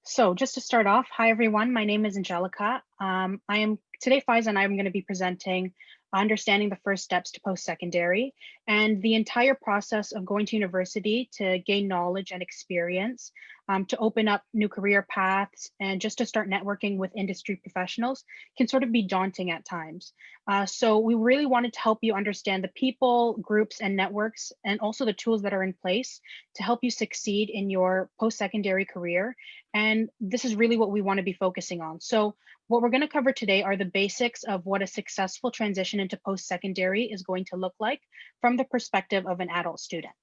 So just to start off, hi everyone, my name is Angelica. Today Faiza and I am going to be presenting understanding the first steps to post-secondary and the entire process of going to university to gain knowledge and experience, to open up new career paths and just to start networking with industry professionals can sort of be daunting at times. So we really wanted to help you understand the people, groups, and networks, and also the tools that are in place to help you succeed in your post-secondary career. And this is really what we want to be focusing on. So what we're going to cover today are the basics of what a successful transition into post-secondary is going to look like from the perspective of an adult student.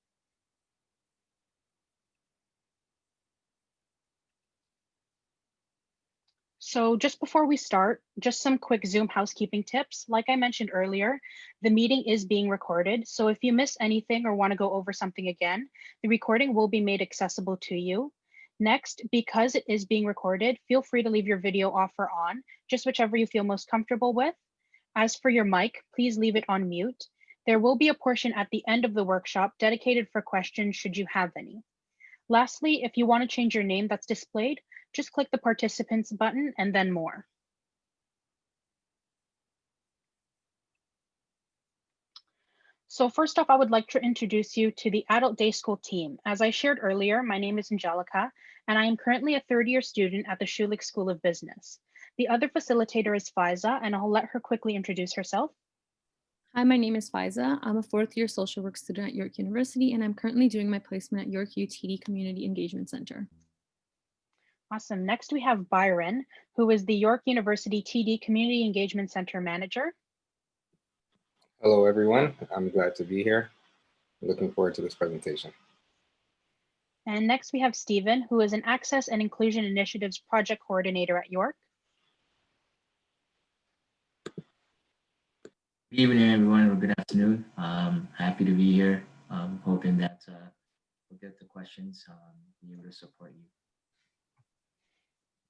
So just before we start, just some quick Zoom housekeeping tips. Like I mentioned earlier, the meeting is being recorded. So if you miss anything or want to go over something again, the recording will be made accessible to you. Next, because it is being recorded, feel free to leave your video off or on, just whichever you feel most comfortable with. As for your mic, please leave it on mute. There will be a portion at the end of the workshop dedicated for questions should you have any. Lastly, if you want to change your name that's displayed, just click the participants button and then more. So first off, I would like to introduce you to the Adult Day School team. As I shared earlier, my name is Angelica, and I am currently a third-year student at the Schulich School of Business. The other facilitator is Faiza, and I'll let her quickly introduce herself. Hi, my name is Faiza. I'm a fourth-year social work student at York University, and I'm currently doing my placement at YorkU-TD Community Engagement Center. Awesome. Next, we have Byron, who is the York University TD Community Engagement Center Manager. Hello, everyone. I'm glad to be here. Looking forward to this presentation. And next, we have Stephen, who is an Access and Inclusion Initiatives Project Coordinator at York. Good evening, everyone, or good afternoon. Happy to be here. Hoping that we'll get the questions, be able to support you.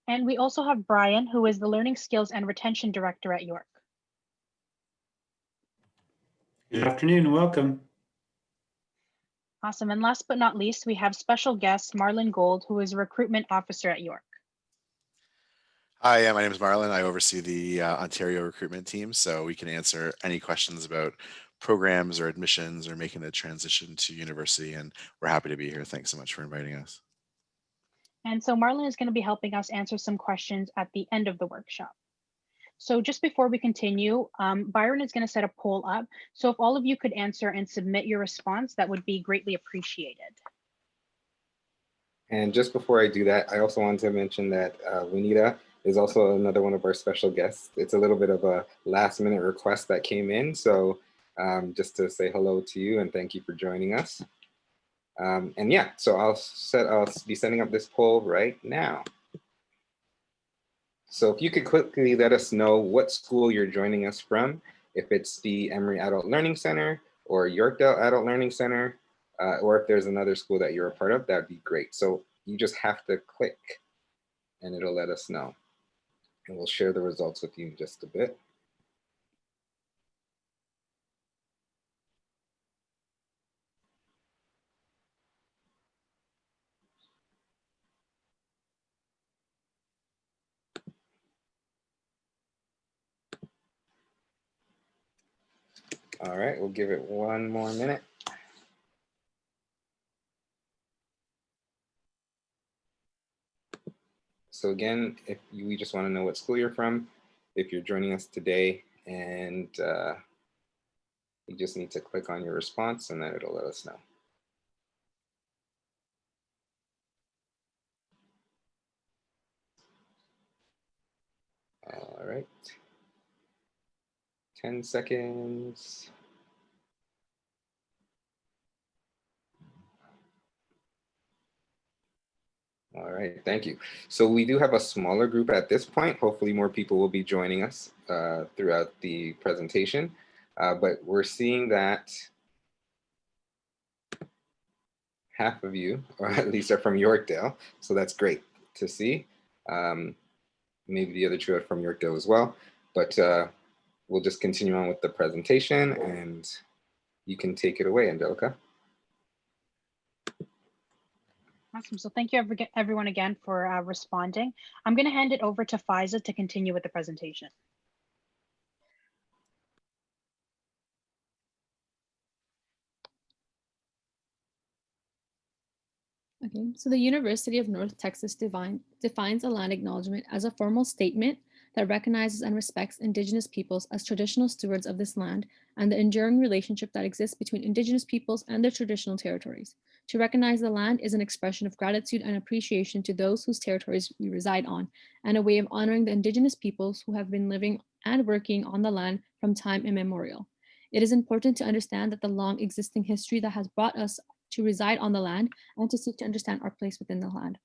And we also have Brian, who is the Learning Skills and Retention Director at York. Good afternoon, welcome. Awesome. And last but not least, we have special guest Marlon Gold, who is a Recruitment Officer at York. Hi, my name is Marlon. I oversee the Ontario recruitment team, so we can answer any questions about programs or admissions or making the transition to university, and we're happy to be here. Thanks so much for inviting us. And so Marlon is going to be helping us answer some questions at the end of the workshop. So just before we continue, Byron is going to set a poll up. So if all of you could answer and submit your response, that would be greatly appreciated. And just before I do that, I also want to mention that Winita is also another one of our special guests. It's a little bit of a last minute request that came in. So just to say hello to you and thank you for joining us. And yeah, so I'll be setting up this poll right now. So if you could quickly let us know what school you're joining us from, if it's the Emory Adult Learning Center or Yorkdale Adult Learning Center, or if there's another school that you're a part of, that'd be great. So you just have to click and it'll let us know. And we'll share the results with you in just a bit. All right, we'll give it one more minute. So again, if we just want to know what school you're from, if you're joining us today, and you just need to click on your response and then it'll let us know. All right, 10 seconds. All right, thank you. So we do have a smaller group at this point. Hopefully more people will be joining us throughout the presentation, but we're seeing that half of you, or at least are from Yorkdale, so that's great to see. Maybe the other two are from Yorkdale as well, but we'll just continue on with the presentation and you can take it away, Angelica. Awesome. So thank you everyone again for responding. I'm going to hand it over to Faiza to continue with the presentation. Okay, so the University of North Texas defines a land acknowledgement as a formal statement that recognizes and respects Indigenous peoples as traditional stewards of this land and the enduring relationship that exists between Indigenous peoples and their traditional territories. To recognize the land is an expression of gratitude and appreciation to those whose territories we reside on, and a way of honoring the Indigenous peoples who have been living and working on the land from time immemorial. It is important to understand that the long existing history that has brought us to reside on the land and to seek to understand our place within the land.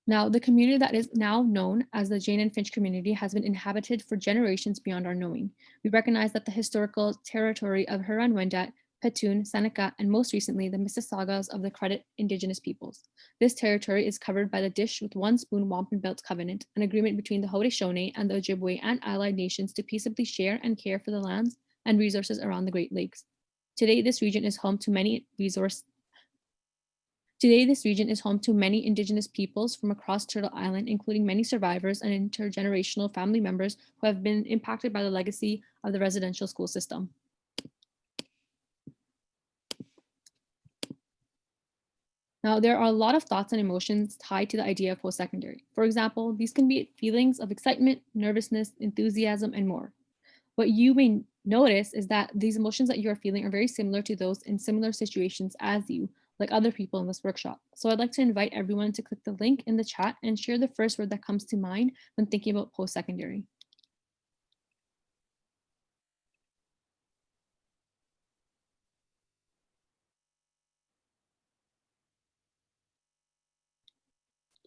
Now, the community that is now known as the Jane and Finch community has been inhabited for generations beyond our knowing. We recognize that the historical territory of Huron-Wendat, Petun, Seneca, and most recently, the Mississaugas of the Credit Indigenous peoples. This territory is covered by the Dish with One Spoon Wampum Belt Covenant, an agreement between the Haudenosaunee and the Ojibwe and allied nations to peaceably share and care for the lands and resources around the Great Lakes. Today, this region is home to many Indigenous peoples from across Turtle Island, including many survivors and intergenerational family members who have been impacted by the legacy of the residential school system. Now, there are a lot of thoughts and emotions tied to the idea of post-secondary. For example, these can be feelings of excitement, nervousness, enthusiasm, and more. What you may notice is that these emotions that you are feeling are very similar to those in similar situations as you, like other people in this workshop. So I'd like to invite everyone to click the link in the chat and share the first word that comes to mind when thinking about post-secondary.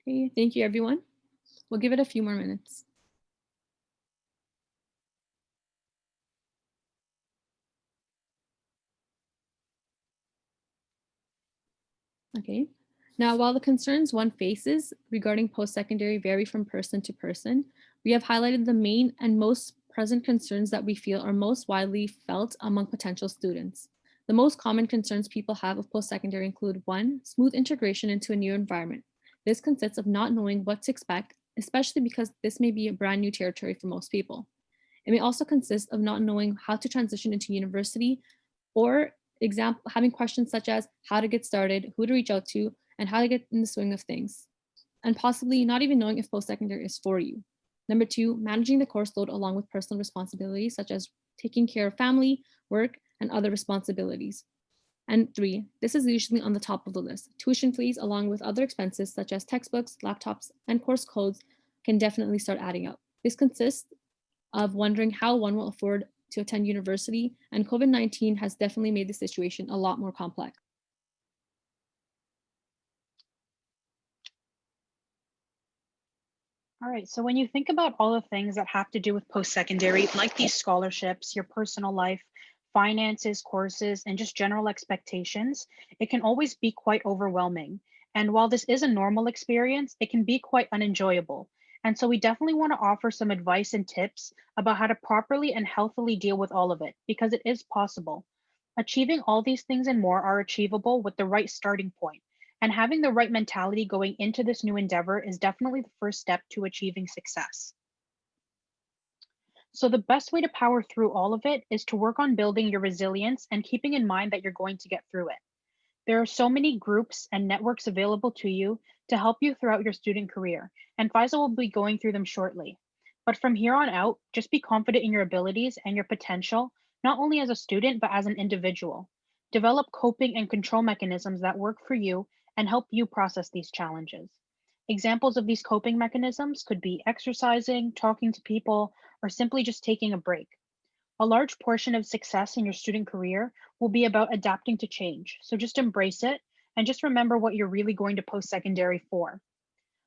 Okay, thank you everyone. We'll give it a few more minutes. Okay, now while the concerns one faces regarding post-secondary vary from person to person, we have highlighted the main and most present concerns that we feel are most widely felt among potential students. The most common concerns people have of post-secondary include 1, smooth integration into a new environment. This consists of not knowing what to expect, especially because this may be a brand new territory for most people. It may also consist of not knowing how to transition into university, or having questions such as how to get started, who to reach out to, and how to get in the swing of things, and possibly not even knowing if post-secondary is for you. Number 2, managing the course load along with personal responsibilities such as taking care of family, work, and other responsibilities. And 3, this is usually on the top of the list. Tuition fees along with other expenses such as textbooks, laptops, and course codes can definitely start adding up. This consists of wondering how one will afford to attend university, and COVID-19 has definitely made the situation a lot more complex. All right, so when you think about all the things that have to do with post-secondary, like these scholarships, your personal life, finances, courses, and just general expectations, it can always be quite overwhelming. And while this is a normal experience, it can be quite unenjoyable. And so we definitely want to offer some advice and tips about how to properly and healthily deal with all of it, because it is possible. Achieving all these things and more are achievable with the right starting point. And having the right mentality going into this new endeavor is definitely the first step to achieving success. So the best way to power through all of it is to work on building your resilience and keeping in mind that you're going to get through it. There are so many groups and networks available to you to help you throughout your student career, and Faiza will be going through them shortly. But from here on out, just be confident in your abilities and your potential, not only as a student, but as an individual. Develop coping and control mechanisms that work for you and help you process these challenges. Examples of these coping mechanisms could be exercising, talking to people, or simply just taking a break. A large portion of success in your student career will be about adapting to change. So just embrace it and just remember what you're really going to post-secondary for.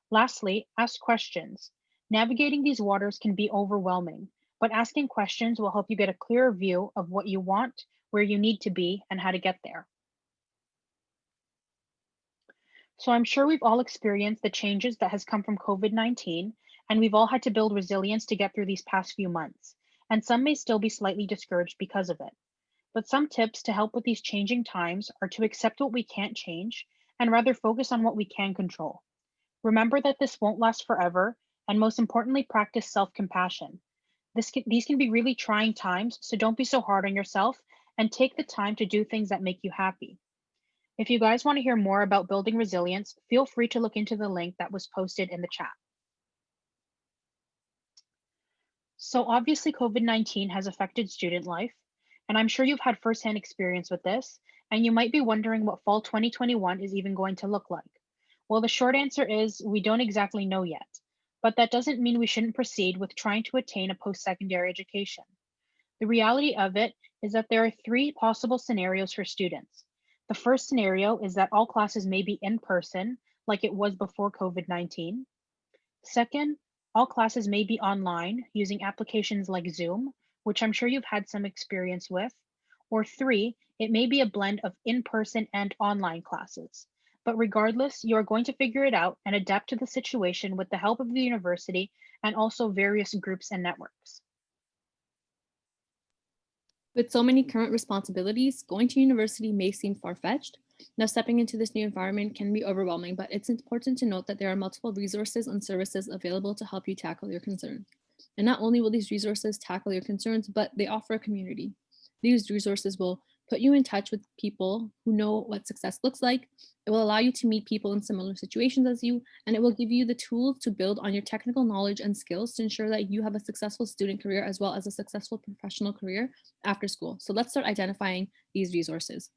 Lastly, ask questions. Navigating these waters can be overwhelming, but asking questions will help you get a clearer view of what you want, where you need to be, and how to get there. So I'm sure we've all experienced the changes that has come from COVID-19, and we've all had to build resilience to get through these past few months. And some may still be slightly discouraged because of it. But some tips to help with these changing times are to accept what we can't change and rather focus on what we can control. Remember that this won't last forever, and most importantly, practice self-compassion. These can be really trying times, so don't be so hard on yourself and take the time to do things that make you happy. If you guys want to hear more about building resilience, feel free to look into the link that was posted in the chat. So obviously COVID-19 has affected student life, and I'm sure you've had firsthand experience with this, and you might be wondering what fall 2021 is even going to look like. Well, the short answer is we don't exactly know yet, but that doesn't mean we shouldn't proceed with trying to attain a post-secondary education. The reality of it is that there are three possible scenarios for students. The first scenario is that all classes may be in person, like it was before COVID-19. Second, all classes may be online using applications like Zoom, which I'm sure you've had some experience with. Or three, it may be a blend of in-person and online classes. But regardless, you are going to figure it out and adapt to the situation with the help of the university and also various groups and networks. With so many current responsibilities, going to university may seem far-fetched. Now, stepping into this new environment can be overwhelming, but it's important to note that there are multiple resources and services available to help you tackle your concerns. And not only will these resources tackle your concerns, but they offer a community. These resources will put you in touch with people who know what success looks like. It will allow you to meet people in similar situations as you, and it will give you the tools to build on your technical knowledge and skills to ensure that you have a successful student career as well as a successful professional career after school. So let's start identifying these resources.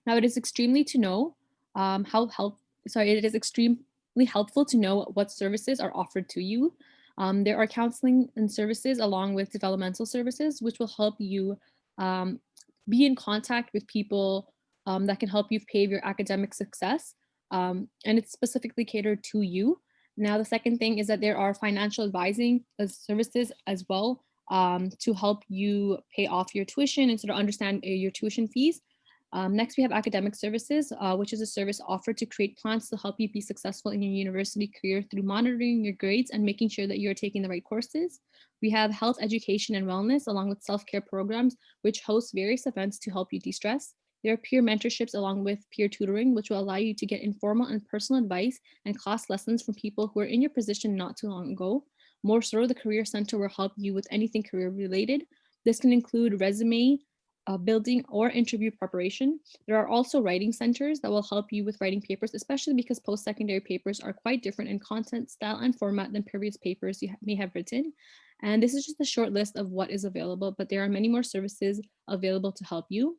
Now, it is extremely helpful to know what services are offered to you. There are counseling and services along with developmental services, which will help you be in contact with people that can help you pave your academic success. And it's specifically catered to you. Now, the second thing is that there are financial advising services as well to help you pay off your tuition and sort of understand your tuition fees. Next, we have academic services, which is a service offered to create plans to help you be successful in your university career through monitoring your grades and making sure that you're taking the right courses. We have health education and wellness, along with self-care programs, which host various events to help you de-stress. There are peer mentorships along with peer tutoring, which will allow you to get informal and personal advice and class lessons from people who are in your position not too long ago. More so, the Career Center will help you with anything career related. This can include resume, building or interview preparation. There are also writing centers that will help you with writing papers, especially because post-secondary papers are quite different in content, style, and format than previous papers you may have written. And this is just a short list of what is available, but there are many more services available to help you.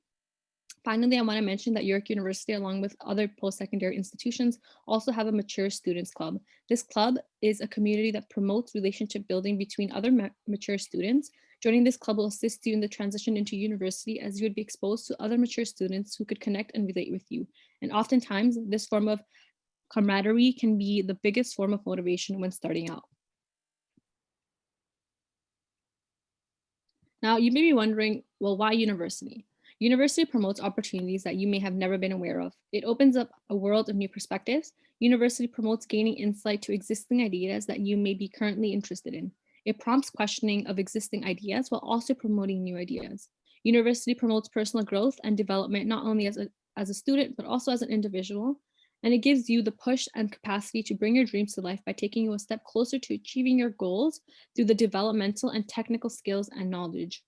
Finally, I want to mention that York University, along with other post-secondary institutions, also have a Mature Students Club. This club is a community that promotes relationship building between other mature students. Joining this club will assist you in the transition into university, as you would be exposed to other mature students who could connect and relate with you. And oftentimes, this form of camaraderie can be the biggest form of motivation when starting out. Now, you may be wondering, well, why university? University promotes opportunities that you may have never been aware of. It opens up a world of new perspectives. University promotes gaining insight to existing ideas that you may be currently interested in. It prompts questioning of existing ideas while also promoting new ideas. University promotes personal growth and development, not only as a student, but also as an individual. And it gives you the push and capacity to bring your dreams to life by taking you a step closer to achieving your goals through the developmental and technical skills and knowledge.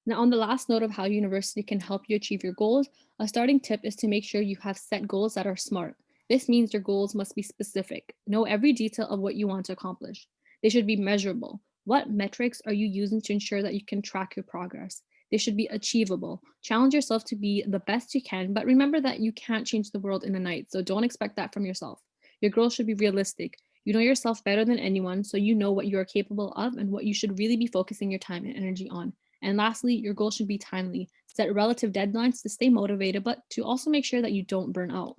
Now, on the last note of how university can help you achieve your goals, a starting tip is to make sure you have set goals that are SMART. This means your goals must be specific. Know every detail of what you want to accomplish. They should be measurable. What metrics are you using to ensure that you can track your progress? They should be achievable. Challenge yourself to be the best you can, but remember that you can't change the world in a night, so don't expect that from yourself. Your goals should be realistic. You know yourself better than anyone, so you know what you are capable of and what you should really be focusing your time and energy on. And lastly, your goal should be timely. Set relative deadlines to stay motivated, but to also make sure that you don't burn out.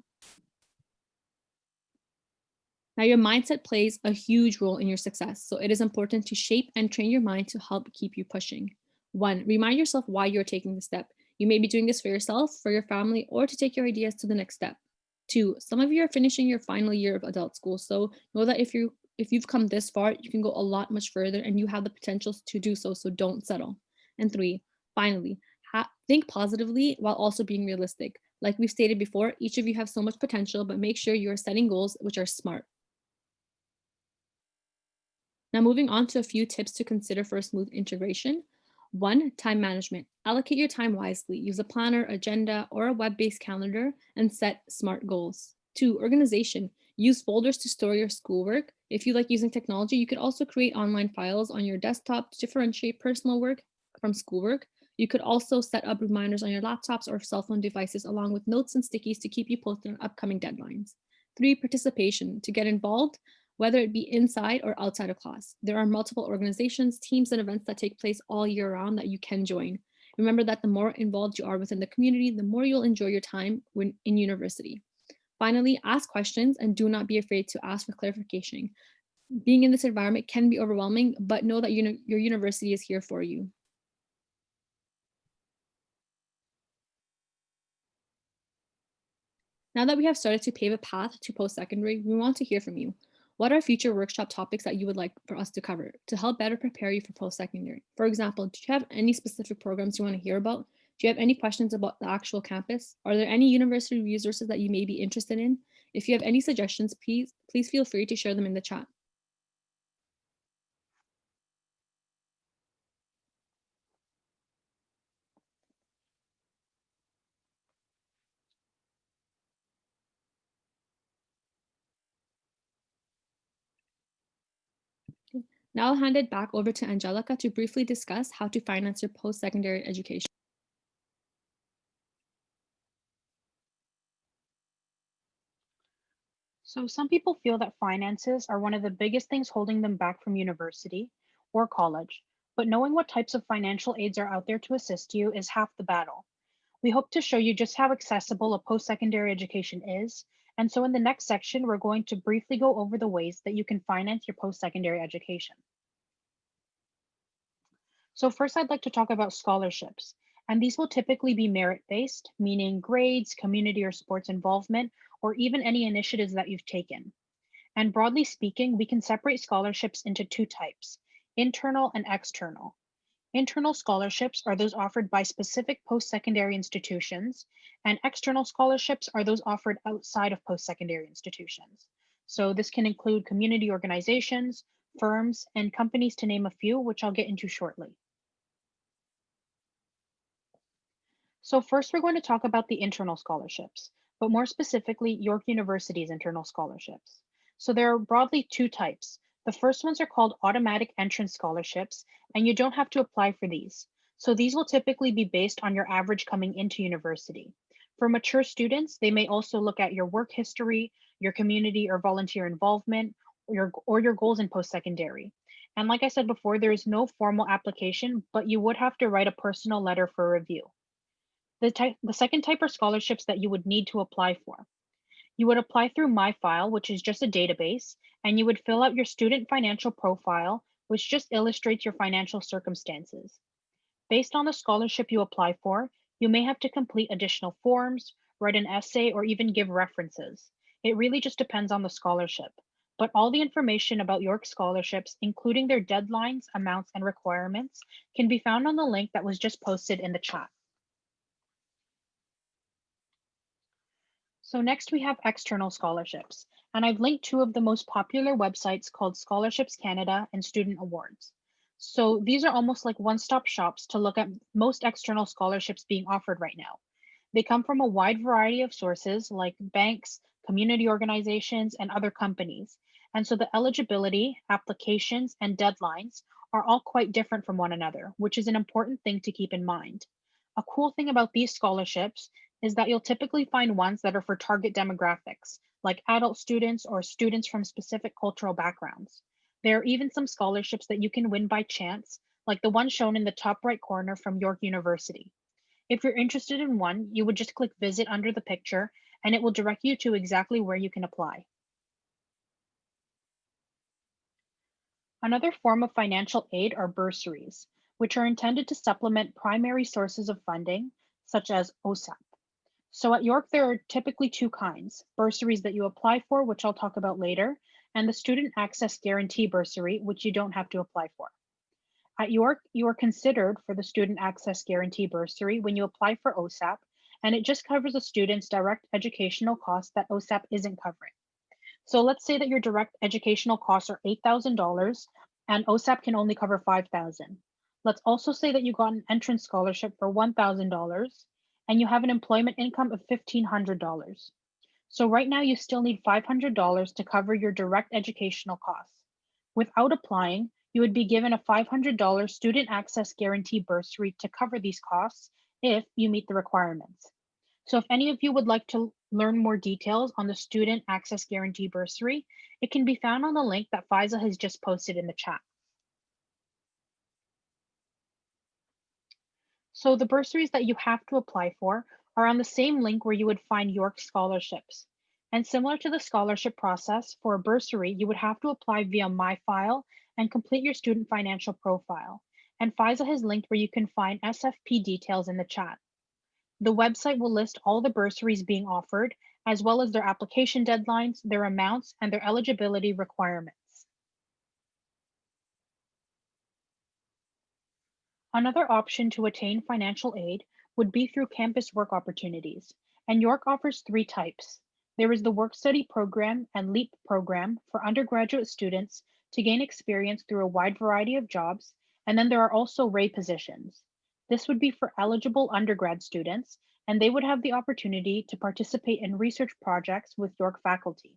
Now, your mindset plays a huge role in your success, so it is important to shape and train your mind to help keep you pushing. 1, remind yourself why you're taking the step. You may be doing this for yourself, for your family, or to take your ideas to the next step. 2, some of you are finishing your final year of adult school, so know that if you've come this far, you can go a lot much further and you have the potential to do so, so don't settle. And 3, finally, Think positively while also being realistic. Like we've stated before, each of you have so much potential, but make sure you are setting goals which are smart. Now moving on to a few tips to consider for a smooth integration. 1. Time management. Allocate your time wisely. Use a planner, agenda, or a web-based calendar and set smart goals. 2. Organization. Use folders to store your schoolwork. If you like using technology, you could also create online files on your desktop to differentiate personal work from schoolwork. You could also set up reminders on your laptops or cell phone devices along with notes and stickies to keep you posted on upcoming deadlines. 3. Participation. To get involved, whether it be inside or outside of class. There are multiple organizations, teams, and events that take place all year round that you can join. Remember that the more involved you are within the community, the more you'll enjoy your time when in university. Finally, ask questions and do not be afraid to ask for clarification. Being in this environment can be overwhelming, but know that your university is here for you. Now that we have started to pave a path to post-secondary, we want to hear from you. What are future workshop topics that you would like for us to cover to help better prepare you for post-secondary? For example, do you have any specific programs you want to hear about? Do you have any questions about the actual campus? Are there any university resources that you may be interested in? If you have any suggestions, please feel free to share them in the chat. Now I'll hand it back over to Angelica to briefly discuss how to finance your post-secondary education. So some people feel that finances are one of the biggest things holding them back from university or college, but knowing what types of financial aids are out there to assist you is half the battle. We hope to show you just how accessible a post-secondary education is. And so in the next section, we're going to briefly go over the ways that you can finance your post-secondary education. So first, I'd like to talk about scholarships. And these will typically be merit-based, meaning grades, community or sports involvement, or even any initiatives that you've taken. And broadly speaking, we can separate scholarships into two types, internal and external. Internal scholarships are those offered by specific post-secondary institutions, and external scholarships are those offered outside of post-secondary institutions. So this can include community organizations, firms, and companies to name a few, which I'll get into shortly. So first, we're going to talk about the internal scholarships, but more specifically, York University's internal scholarships. So there are broadly two types. The first ones are called automatic entrance scholarships, and you don't have to apply for these. So these will typically be based on your average coming into university. For mature students, they may also look at your work history, your community or volunteer involvement, or your goals in post-secondary. And like I said before, there is no formal application, but you would have to write a personal letter for review. The second type are scholarships that you would need to apply for. You would apply through MyFile, which is just a database, and you would fill out your student financial profile, which just illustrates your financial circumstances. Based on the scholarship you apply for, you may have to complete additional forms, write an essay, or even give references. It really just depends on the scholarship. But all the information about York scholarships, including their deadlines, amounts, and requirements, can be found on the link that was just posted in the chat. So next we have external scholarships, and I've linked two of the most popular websites called Scholarships Canada and Student Awards. So these are almost like one-stop shops to look at most external scholarships being offered right now. They come from a wide variety of sources like banks, community organizations, and other companies. And so the eligibility, applications, and deadlines are all quite different from one another, which is an important thing to keep in mind. A cool thing about these scholarships is that you'll typically find ones that are for target demographics, like adult students or students from specific cultural backgrounds. There are even some scholarships that you can win by chance, like the one shown in the top right corner from York University. If you're interested in one, you would just click visit under the picture and it will direct you to exactly where you can apply. Another form of financial aid are bursaries, which are intended to supplement primary sources of funding, such as OSAP. So at York, there are typically two kinds, bursaries that you apply for, which I'll talk about later, and the Student Access Guarantee Bursary, which you don't have to apply for. At York, you are considered for the Student Access Guarantee Bursary when you apply for OSAP, and it just covers a student's direct educational costs that OSAP isn't covering. So let's say that your direct educational costs are $8,000 and OSAP can only cover $5,000. Let's also say that you got an entrance scholarship for $1,000 and you have an employment income of $1,500. So right now you still need $500 to cover your direct educational costs. Without applying, you would be given a $500 student access guarantee bursary to cover these costs if you meet the requirements. So if any of you would like to learn more details on the student access guarantee bursary, it can be found on the link that Faiza has just posted in the chat. So the bursaries that you have to apply for are on the same link where you would find York scholarships. And similar to the scholarship process, for a bursary, you would have to apply via My File and complete your student financial profile. And Faiza has linked where you can find SFP details in the chat. The website will list all the bursaries being offered, as well as their application deadlines, their amounts, and their eligibility requirements. Another option to attain financial aid would be through campus work opportunities, and York offers 3 types. There is the Work Study Program and LEAP program for undergraduate students to gain experience through a wide variety of jobs, and then there are also RAY positions. This would be for eligible undergrad students, and they would have the opportunity to participate in research projects with York faculty.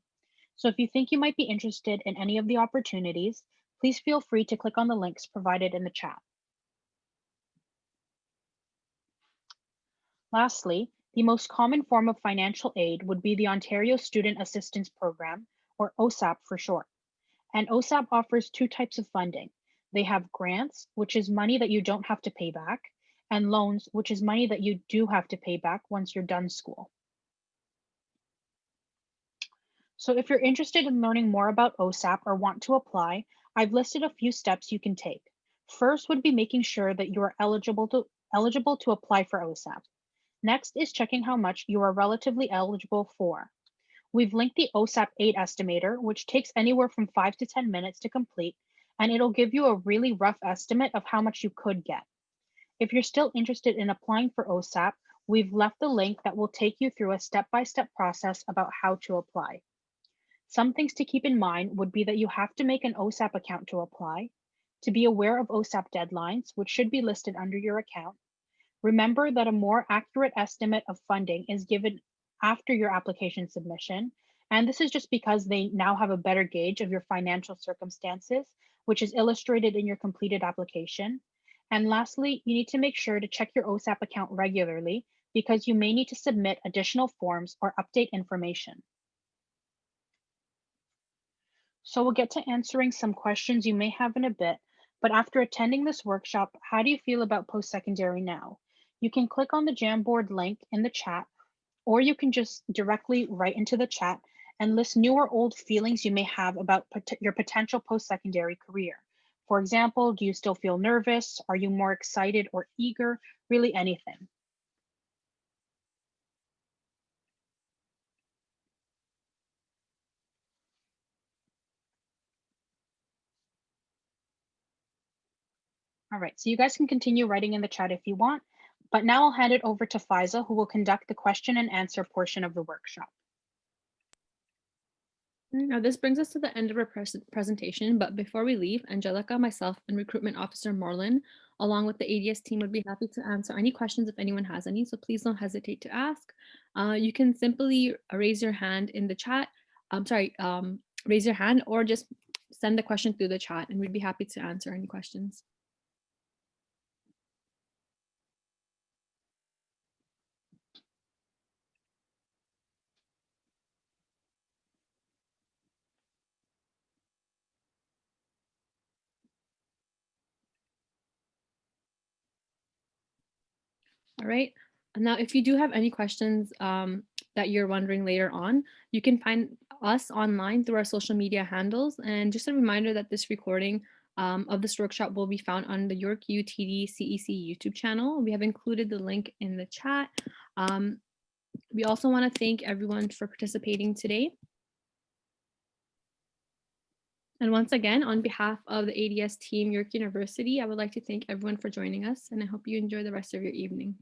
So if you think you might be interested in any of the opportunities, please feel free to click on the links provided in the chat. Lastly, the most common form of financial aid would be the Ontario Student Assistance Program, or OSAP for short. And OSAP offers 2 types of funding. They have grants, which is money that you don't have to pay back, and loans, which is money that you do have to pay back once you're done school. So if you're interested in learning more about OSAP or want to apply, I've listed a few steps you can take. First would be making sure that you are eligible to apply for OSAP. Next is checking how much you are relatively eligible for. We've linked the OSAP 8 estimator, which takes anywhere from 5 to 10 minutes to complete, and it'll give you a really rough estimate of how much you could get. If you're still interested in applying for OSAP, we've left the link that will take you through a step-by-step process about how to apply. Some things to keep in mind would be that you have to make an OSAP account to apply, to be aware of OSAP deadlines, which should be listed under your account. Remember that a more accurate estimate of funding is given after your application submission, and this is just because they now have a better gauge of your financial circumstances, which is illustrated in your completed application. And lastly, you need to make sure to check your OSAP account regularly because you may need to submit additional forms or update information. So we'll get to answering some questions you may have in a bit, but after attending this workshop, how do you feel about post-secondary now? You can click on the Jamboard link in the chat, or you can just directly write into the chat and list new or old feelings you may have about your potential post-secondary career. For example, do you still feel nervous? Are you more excited or eager? Really anything. All right, so you guys can continue writing in the chat if you want, but now I'll hand it over to Faiza, who will conduct the question and answer portion of the workshop. Now, this brings us to the end of our presentation, but before we leave, Angelica, myself, and Recruitment Officer Marlon, along with the ADS team, would be happy to answer any questions if anyone has any, so please don't hesitate to ask. You can simply raise your hand in the chat, raise your hand or just send the question through the chat, and we'd be happy to answer any questions. All right. Now, if you do have any questions that you're wondering later on, you can find us online through our social media handles. And just a reminder that this recording of this workshop will be found on the YorkU-TD CEC YouTube channel. We have included the link in the chat. We also want to thank everyone for participating today. And once again, on behalf of the ADS team, York University, I would like to thank everyone for joining us, and I hope you enjoy the rest of your evening.